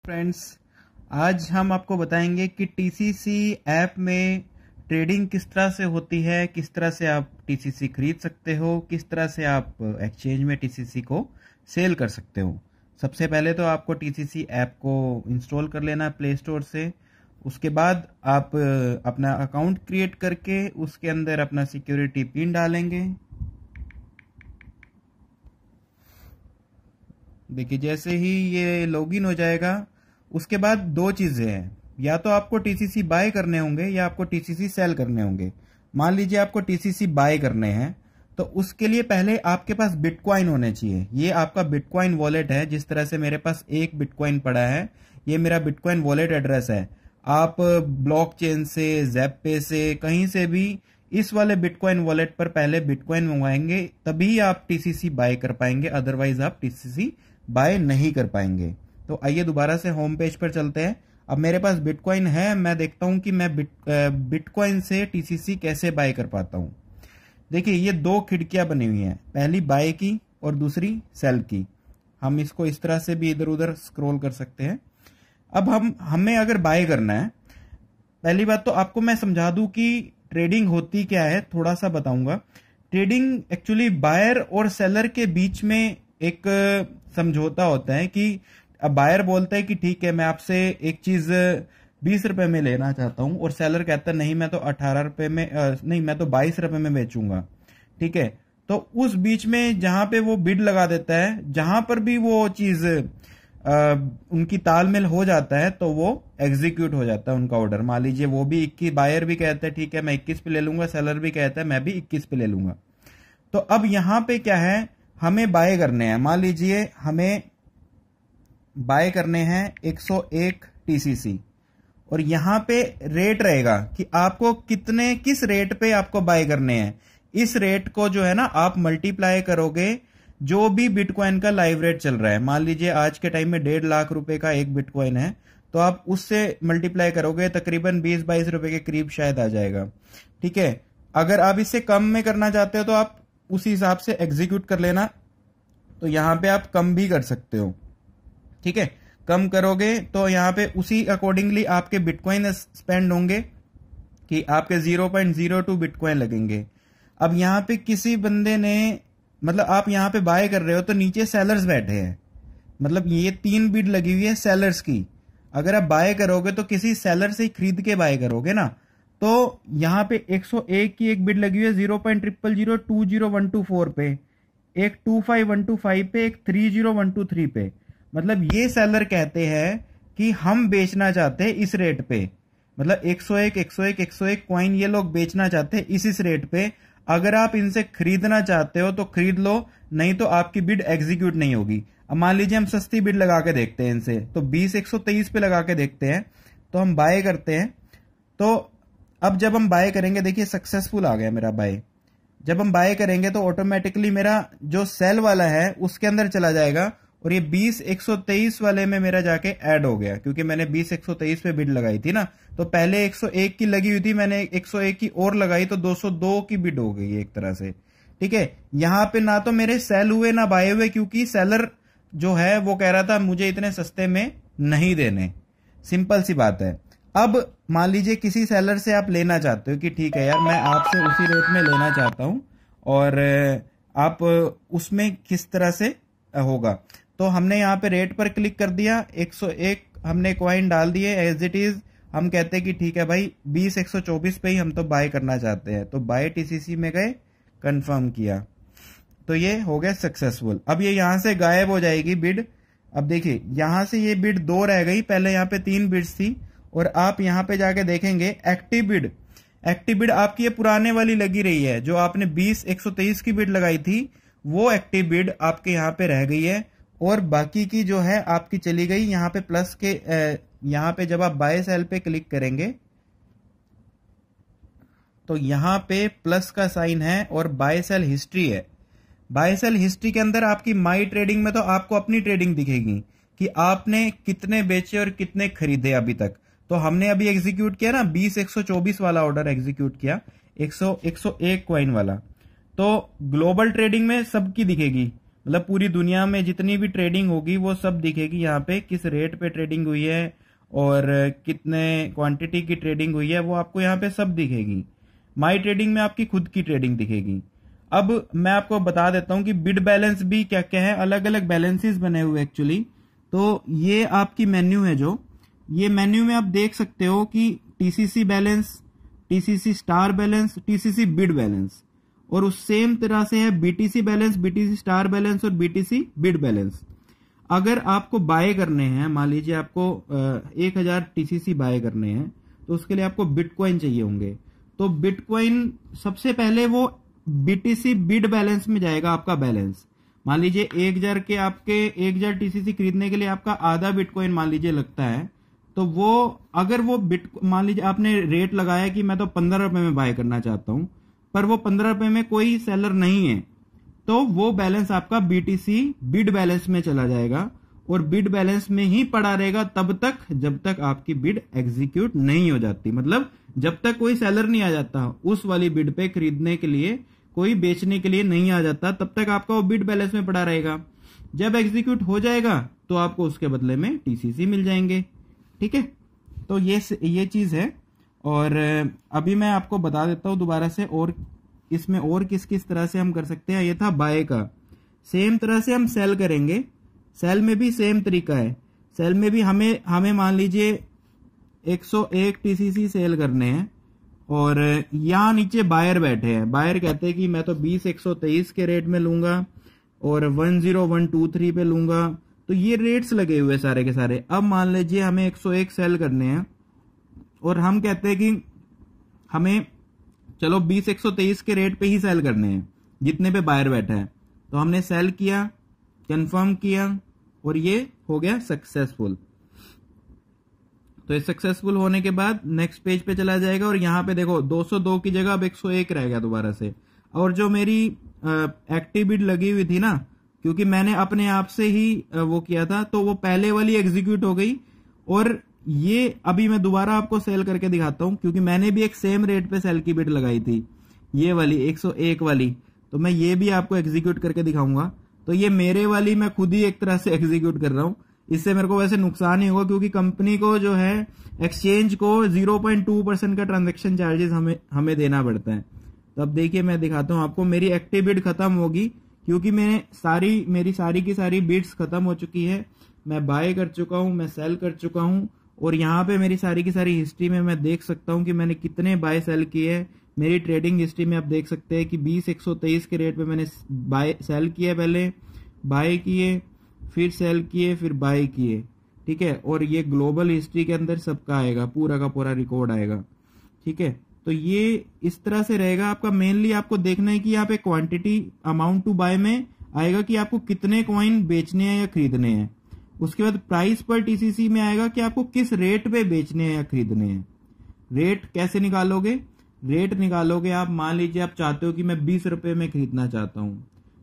Friends, आज हम आपको बताएंगे कि टीसीसी ऐप में ट्रेडिंग किस तरह से होती है, किस तरह से आप टीसीसी खरीद सकते हो, किस तरह से आप एक्सचेंज में टीसीसी को सेल कर सकते हो। सबसे पहले तो आपको टीसीसी ऐप को इंस्टॉल कर लेना प्ले स्टोर से। उसके बाद आप अपना अकाउंट क्रिएट करके उसके अंदर अपना सिक्योरिटी पिन डालेंगे। देखिए, जैसे ही ये लॉगिन हो जाएगा उसके बाद दो चीजें हैं, या तो आपको टीसीसी बाय करने होंगे या आपको टीसीसी सेल करने होंगे। मान लीजिए आपको टीसीसी बाय करने हैं तो उसके लिए पहले आपके पास बिटकॉइन होने चाहिए। ये आपका बिटकॉइन वॉलेट है। जिस तरह से मेरे पास एक बिटकॉइन पड़ा है, ये मेरा बिटकॉइन वॉलेट एड्रेस है। आप ब्लॉकचेन से, ज़ैप से, कहीं से भी इस वाले बिटकॉइन वॉलेट पर पहले बिटकॉइन मंगवाएंगे, तभी आप टीसीसी बाय कर पाएंगे, अदरवाइज आप टीसीसी बाय नहीं कर पाएंगे। तो आइए दोबारा से होम पेज पर चलते हैं। अब मेरे पास बिटकॉइन है, मैं देखता हूं कि मैं बिटकॉइन से टीसीसी कैसे बाय कर पाता हूं। देखिए, ये दो खिड़कियां बनी हुई हैं, पहली बाय की और दूसरी सेल की। हम इसको इस तरह से भी इधर उधर स्क्रॉल कर सकते हैं। अब हमें अगर बाय करना है, पहली बात तो आपको मैं समझा दूं कि ट्रेडिंग होती क्या है, थोड़ा सा बताऊंगा। ट्रेडिंग एक्चुअली बायर और सेलर के बीच में एक समझौता होता है कि अब बायर बोलता है कि ठीक है, मैं आपसे एक चीज 20 रुपए में लेना चाहता हूं, और सेलर कहता है नहीं, मैं तो 18 रुपए में नहीं, मैं तो 22 रुपए में बेचूंगा। ठीक है, तो उस बीच में जहां पे वो बिड लगा देता है, जहां पर भी वो चीज उनकी तालमेल हो जाता है तो वो एग्जीक्यूट हो जाता है उनका ऑर्डर। मान लीजिए वो भी 21, बायर भी कहता है ठीक है मैं 21 पे ले लूंगा, सेलर भी कहता है मैं भी 21 पे ले लूंगा। तो अब यहां पे क्या है, हमें बाय करने हैं। मान लीजिए हमें बाय करने हैं 101 टीसीसी, और यहां पे रेट रहेगा कि आपको किस रेट पे आपको बाय करने हैं। इस रेट को जो है ना, आप मल्टीप्लाई करोगे जो भी बिटकॉइन का लाइव रेट चल रहा है। मान लीजिए आज के टाइम में 1.5 लाख रुपए का एक बिटकॉइन है, तो आप उससे मल्टीप्लाई करोगे, तकरीबन 20-22 रुपए के करीब शायद आ जाएगा। ठीक है, अगर आप इससे कम में करना चाहते हो तो आप उसी हिसाब से एग्जीक्यूट कर लेना। तो यहां पे आप कम भी कर सकते हो। ठीक है, कम करोगे तो यहां पे उसी अकॉर्डिंगली आपके बिटकॉइन स्पेंड होंगे कि आपके 0.02 बिटकॉइन लगेंगे। अब यहां पे किसी बंदे ने, मतलब आप यहां पे बाय कर रहे हो तो नीचे सेलर्स बैठे हैं, मतलब ये 3 बिड लगी हुई है सेलर्स की। अगर आप बाय करोगे तो किसी सेलर से ही खरीद के बाय करोगे ना, तो यहां पे 101 की एक बिड लगी हुई है 0.00020124 पे, एक 25125 पे, एक 30123 पे। मतलब ये सेलर कहते हैं कि हम बेचना चाहते हैं इस रेट पे, मतलब 101 कॉइन ये लोग बेचना चाहते हैं इस रेट पे। अगर आप इनसे खरीदना चाहते हो तो खरीद लो, नहीं तो आपकी बिड एग्जीक्यूट नहीं होगी। अब मान लीजिए हम सस्ती बिड लगा के देखते हैं इनसे, तो 20,123 पे लगा के देखते हैं, तो हम बाय करते हैं। तो अब जब हम बाय करेंगे, देखिए सक्सेसफुल आ गया मेरा बाय। जब हम बाय करेंगे तो ऑटोमेटिकली मेरा जो सेल वाला है उसके अंदर चला जाएगा, और ये 20,123 वाले में मेरा जाके ऐड हो गया, क्योंकि मैंने 20,123 पे बिड लगाई थी ना। तो पहले 101 की लगी हुई थी, मैंने 101 की और लगाई तो 202 की बिड हो गई एक तरह से। ठीक है, यहां पे ना तो मेरे सेल हुए ना बाय हुए, क्योंकि सेलर जो है वो कह रहा था मुझे इतने सस्ते में नहीं देने। सिंपल सी बात है। अब मान लीजिए किसी सेलर से आप लेना चाहते हो कि ठीक है यार, मैं आपसे उसी रेट में लेना चाहता हूं, और आप उसमें किस तरह से होगा। तो हमने यहाँ पे रेट पर क्लिक कर दिया, 101 हमने कॉइन डाल दिए एज इट इज। हम कहते हैं कि ठीक है भाई, 20,124 पे ही हम तो बाय करना चाहते हैं, तो बाय टीसीसी में गए, कंफर्म किया, तो ये हो गया सक्सेसफुल। अब ये यहां से गायब हो जाएगी बिड। अब देखिए यहां से ये बिड 2 रह गई, पहले यहाँ पे 3 बिड्स थी, और आप यहां पे जाके देखेंगे एक्टिव बिड। एक्टिव बिड आपकी ये पुराने वाली लगी रही है, जो आपने 20,123 की बिड लगाई थी, वो एक्टिव बिड आपके यहाँ पे रह गई है, और बाकी की जो है आपकी चली गई। यहाँ पे प्लस के यहाँ पे जब आप बाय सेल पे क्लिक करेंगे तो यहाँ पे प्लस का साइन है और बाय सेल हिस्ट्री है। बाय सेल हिस्ट्री के अंदर आपकी माई ट्रेडिंग में तो आपको अपनी ट्रेडिंग दिखेगी कि आपने कितने बेचे और कितने खरीदे अभी तक। तो हमने अभी एग्जीक्यूट किया ना, 20,124 वाला ऑर्डर एग्जीक्यूट किया, 101 कॉइन वाला। तो ग्लोबल ट्रेडिंग में सबकी दिखेगी, मतलब पूरी दुनिया में जितनी भी ट्रेडिंग होगी वो सब दिखेगी यहाँ पे, किस रेट पे ट्रेडिंग हुई है और कितने क्वांटिटी की ट्रेडिंग हुई है वो आपको यहाँ पे सब दिखेगी। माई ट्रेडिंग में आपकी खुद की ट्रेडिंग दिखेगी। अब मैं आपको बता देता हूँ कि बिड बैलेंस भी क्या क्या है, अलग अलग बैलेंसेस बने हुए एक्चुअली। तो ये आपकी मेन्यू है, जो ये मेन्यू में आप देख सकते हो कि TCC balance, TCC star balance, TCC bid balance, और उस सेम तरह से है BTC balance, BTC star balance और बीटीसी बिड बैलेंस। अगर आपको बाय करने हैं, मान लीजिए आपको 1000 टीसीसी बाय करने हैं, तो उसके लिए आपको बिटकॉइन चाहिए होंगे। तो बिटकॉइन सबसे पहले वो बीटीसी बिड बैलेंस में जाएगा आपका बैलेंस। मान लीजिए 1000 के आपके 1000 टीसीसी खरीदने के लिए आपका आधा बिटकॉइन मान लीजिए लगता है, तो वो अगर वो मान लीजिए आपने रेट लगाया कि मैं तो 15 रुपए में बाय करना चाहता हूं, पर वो 15 रुपए में कोई सेलर नहीं है, तो वो बैलेंस आपका बीटीसी बिड बैलेंस में चला जाएगा और बिड बैलेंस में ही पड़ा रहेगा तब तक जब तक आपकी बिड एग्जीक्यूट नहीं हो जाती। मतलब जब तक कोई सेलर नहीं आ जाता उस वाली बिड पे खरीदने के लिए, कोई बेचने के लिए नहीं आ जाता, तब तक आपका वो बिड बैलेंस में पड़ा रहेगा। जब एग्जीक्यूट हो जाएगा तो आपको उसके बदले में टीसीसी मिल जाएंगे। ठीक है, तो ये चीज है। और अभी मैं आपको बता देता हूं दोबारा से, और इसमें और किस किस तरह से हम कर सकते हैं। ये था बाय का। सेम तरह से हम सेल करेंगे। सेल में भी सेम तरीका है। सेल में भी हमें मान लीजिए 101 टीसीसी सेल करने हैं और यहां नीचे बायर बैठे हैं। बायर कहते हैं कि मैं तो 20,123 के रेट में लूंगा और 10123 पे लूंगा। तो ये रेट्स लगे हुए सारे के सारे। अब मान लीजिए हमें 101 सेल करने हैं और हम कहते हैं कि हमें चलो 20,123 के रेट पे ही सेल करने हैं जितने पे बायर बैठा है। तो हमने सेल किया, कंफर्म किया और ये हो गया सक्सेसफुल। तो ये सक्सेसफुल होने के बाद नेक्स्ट पेज पे चला जाएगा और यहाँ पे देखो 202 की जगह अब 101 रह गया दोबारा से। और जो मेरी एक्टिव बिड लगी हुई थी ना, क्योंकि मैंने अपने आप से ही वो किया था, तो वो पहले वाली एग्जीक्यूट हो गई। और ये अभी मैं दोबारा आपको सेल करके दिखाता हूं, क्योंकि मैंने भी एक सेम रेट पे सेल की बिड लगाई थी, ये वाली 101 वाली। तो मैं ये भी आपको एग्जीक्यूट करके दिखाऊंगा। तो ये मेरे वाली मैं खुद ही एक तरह से एग्जीक्यूट कर रहा हूं। इससे मेरे को वैसे नुकसान ही होगा, क्योंकि कंपनी को जो है एक्सचेंज को 0.2% का ट्रांजेक्शन चार्जेस हमें देना पड़ता है। तो अब देखिए मैं दिखाता हूं आपको। मेरी एक्टिव बिड खत्म होगी, क्योंकि मेरी सारी की सारी बिड्स खत्म हो चुकी है। मैं बाय कर चुका हूं, मैं सेल कर चुका हूं, और यहाँ पे मेरी सारी की सारी हिस्ट्री में मैं देख सकता हूं कि मैंने कितने बाय सेल किए हैं। मेरी ट्रेडिंग हिस्ट्री में आप देख सकते हैं कि 20,123 के रेट पे मैंने बाय सेल किया, पहले बाय किए, फिर सेल किए, फिर बाय किए। ठीक है, और ये ग्लोबल हिस्ट्री के अंदर सबका आएगा, पूरा का पूरा रिकॉर्ड आएगा। ठीक है, तो ये इस तरह से रहेगा आपका। मेनली आपको देखना है कि यहाँ पे क्वांटिटी अमाउंट टू बाय में आएगा कि आपको कितने कॉइन बेचने हैं या खरीदने हैं। उसके बाद प्राइस पर टीसीसी में आएगा कि आपको किस रेट पे बेचने हैं या खरीदने हैं। रेट कैसे निकालोगे? रेट निकालोगे आप, मान लीजिए आप चाहते हो कि मैं 20 रुपए में खरीदना चाहता हूं,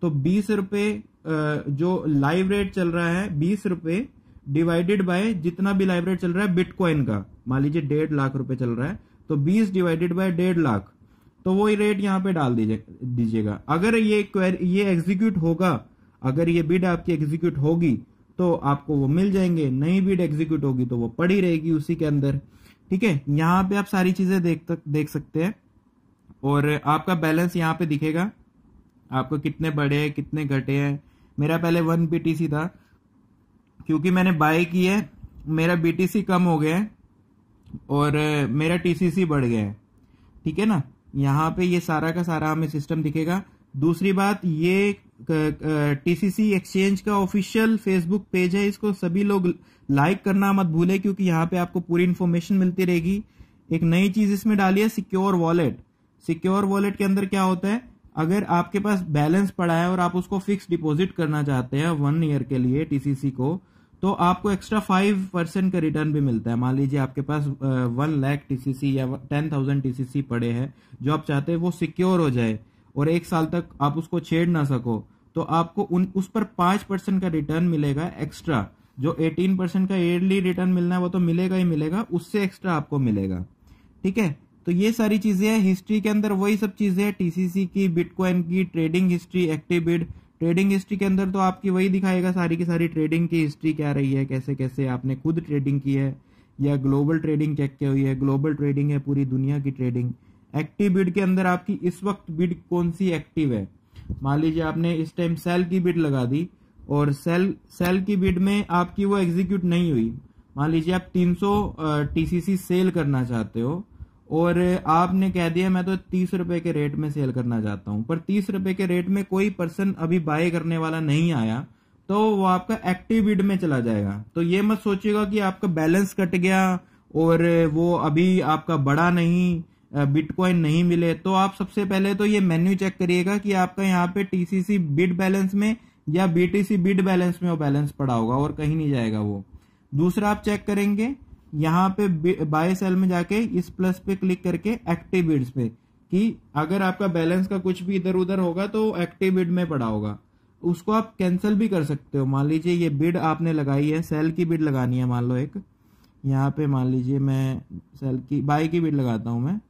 तो 20 रुपए जो लाइव रेट चल रहा है 20 रुपए डिवाइडेड बाय जितना भी लाइव रेट चल रहा है बिटकॉइन का, मान लीजिए 1.5 लाख रुपए चल रहा है, तो 20 डिवाइडेड बाय 1.5 लाख, तो वही रेट यहाँ पे डाल दीजिएगा। अगर ये एग्जीक्यूट होगा, अगर ये बिड आपकी एग्जीक्यूट होगी तो आपको वो मिल जाएंगे। नई बिड एग्जीक्यूट होगी तो वो पड़ी रहेगी उसी के अंदर। ठीक है, यहाँ पे आप सारी चीजें देख सकते हैं और आपका बैलेंस यहाँ पे दिखेगा, आपको कितने बढ़े हैं कितने घटे हैं। मेरा पहले 1 बीटीसी था, क्योंकि मैंने बाय की है मेरा बीटीसी कम हो गया है और मेरा टीसीसी बढ़ गया है। ठीक है ना, यहाँ पे ये सारा का सारा हमें सिस्टम दिखेगा। दूसरी बात, ये टीसीसी एक्सचेंज का ऑफिशियल फेसबुक पेज है, इसको सभी लोग लाइक करना मत भूले, क्योंकि यहाँ पे आपको पूरी इन्फॉर्मेशन मिलती रहेगी। एक नई चीज इसमें डाली है, सिक्योर वॉलेट। सिक्योर वॉलेट के अंदर क्या होता है, अगर आपके पास बैलेंस पड़ा है और आप उसको फिक्स डिपॉजिट करना चाहते हैं 1 ईयर के लिए टीसीसी को, तो आपको एक्स्ट्रा 5% का रिटर्न भी मिलता है। मान लीजिए आपके पास 1 लाख टीसीसी या 10,000 टीसीसी पड़े हैं, जो आप चाहते हैं वो सिक्योर हो जाए और 1 साल तक आप उसको छेड़ ना सको, तो आपको उस पर 5% का रिटर्न मिलेगा एक्स्ट्रा। जो 18% का ईयरली रिटर्न मिलना है वो तो मिलेगा ही मिलेगा, उससे एक्स्ट्रा आपको मिलेगा। ठीक है, तो ये सारी चीजें हैं। हिस्ट्री के अंदर वही सब चीजें हैं, टीसीसी की, बिटकॉइन की, trading history, active bid, trading history के अंदर तो आपकी वही दिखाएगा सारी की सारी ट्रेडिंग की हिस्ट्री क्या रही है, कैसे कैसे आपने खुद ट्रेडिंग की है या ग्लोबल ट्रेडिंग चेक की हुई है। ग्लोबल ट्रेडिंग है पूरी दुनिया की ट्रेडिंग। एक्टिव बिड के अंदर आपकी इस वक्त बिड कौन सी एक्टिव है। मान लीजिए आपने इस टाइम सेल की बिड लगा दी और सेल की बिड में आपकी वो एग्जीक्यूट नहीं हुई। मान लीजिए आप 300 टीसीसी सेल करना चाहते हो और आपने कह दिया मैं तो 30 रुपए के रेट में सेल करना चाहता हूं, पर 30 रुपए के रेट में कोई पर्सन अभी बाय करने वाला नहीं आया, तो वो आपका एक्टिव बिड में चला जाएगा। तो ये मत सोचिएगा कि आपका बैलेंस कट गया और वो अभी आपका बढ़ा नहीं, बिटकॉइन नहीं मिले। तो आप सबसे पहले तो ये मेन्यू चेक करिएगा कि आपका यहाँ पे टीसीसी बिड बैलेंस में या बीटीसी बिड बैलेंस में वो बैलेंस पड़ा होगा और कहीं नहीं जाएगा वो। दूसरा आप चेक करेंगे यहाँ पे बाय सेल में जाके इस प्लस पे क्लिक करके एक्टिव बिड्स पे, कि अगर आपका बैलेंस का कुछ भी इधर उधर होगा तो एक्टिव बिड में पड़ा होगा। उसको आप कैंसिल भी कर सकते हो। मान लीजिए ये बिड आपने लगाई है, सेल की बिड लगानी है, मान लो एक यहाँ पे मान लीजिए मैं सेल की बाय की बिड लगाता हूँ,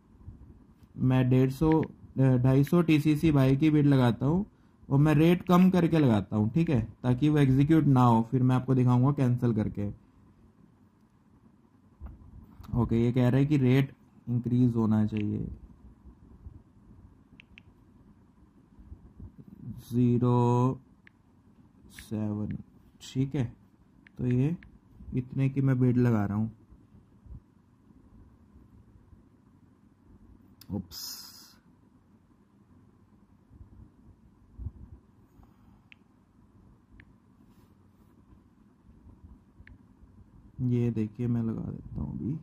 मैं 250 टीसीसी बाय की बिड लगाता हूँ और मैं रेट कम करके लगाता हूँ, ठीक है, ताकि वो एग्जीक्यूट ना हो। फिर मैं आपको दिखाऊंगा कैंसिल करके। ओके, ये कह रहा है कि रेट इंक्रीज होना चाहिए 0.7, ठीक है। तो ये इतने की मैं बिड लगा रहा हूं। उप्स, ये देखिए मैं लगा देता हूं अभी।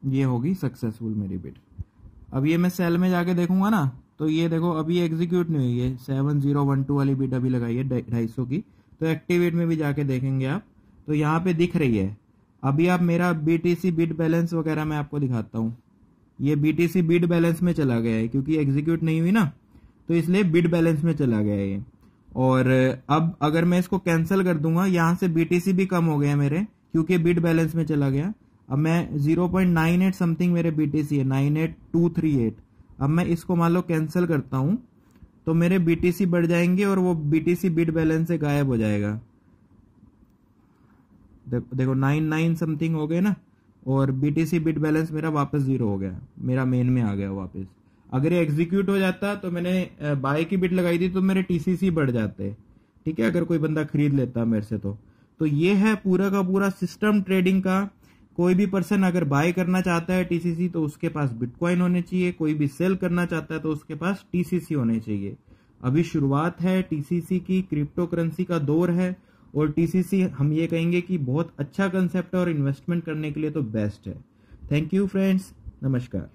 ये होगी सक्सेसफुल मेरी बिड। अब ये मैं सेल में जाके देखूंगा ना, तो ये देखो अभी एग्जीक्यूट नहीं हुई है। 7012 वाली बिड अभी लगाई है 250 की। तो एक्टिव बिड में भी जाके देखेंगे आप, तो यहाँ पे दिख रही है। अभी आप मेरा बीटीसी बिड बैलेंस वगैरह मैं आपको दिखाता हूँ। ये बीटीसी बिड बैलेंस में चला गया है क्योंकि एग्जीक्यूट नहीं हुई ना, तो इसलिए बिड बैलेंस में चला गया है ये। और अब अगर मैं इसको कैंसिल कर दूंगा, यहाँ से बीटीसी भी कम हो गया मेरे क्योंकि बिड बैलेंस में चला गया। अब मैं 0.98 समथिंग मेरे बीटीसी है, 98238। अब मैं इसको मान लो कैंसिल करता हूं तो मेरे बीटीसी बढ़ जाएंगे और वो बीटीसी बिड बैलेंस से गायब हो जाएगा। देखो 99 समथिंग हो गए ना, और बीटीसी बिड बैलेंस मेरा वापस 0 हो गया, मेरा मेन में आ गया वापस। अगर ये एग्जीक्यूट हो जाता तो मैंने बाय की बिड लगाई थी तो मेरे टीसीसी बढ़ जाते, ठीक है, अगर कोई बंदा खरीद लेता मेरे से। तो ये है पूरा का पूरा सिस्टम ट्रेडिंग का। कोई भी पर्सन अगर बाय करना चाहता है टीसीसी तो उसके पास बिटकॉइन होने चाहिए, कोई भी सेल करना चाहता है तो उसके पास टीसीसी होने चाहिए। अभी शुरुआत है टीसीसी की, क्रिप्टो करेंसी का दौर है, और टीसीसी हम ये कहेंगे कि बहुत अच्छा कंसेप्ट है और इन्वेस्टमेंट करने के लिए तो बेस्ट है। थैंक यू फ्रेंड्स, नमस्कार।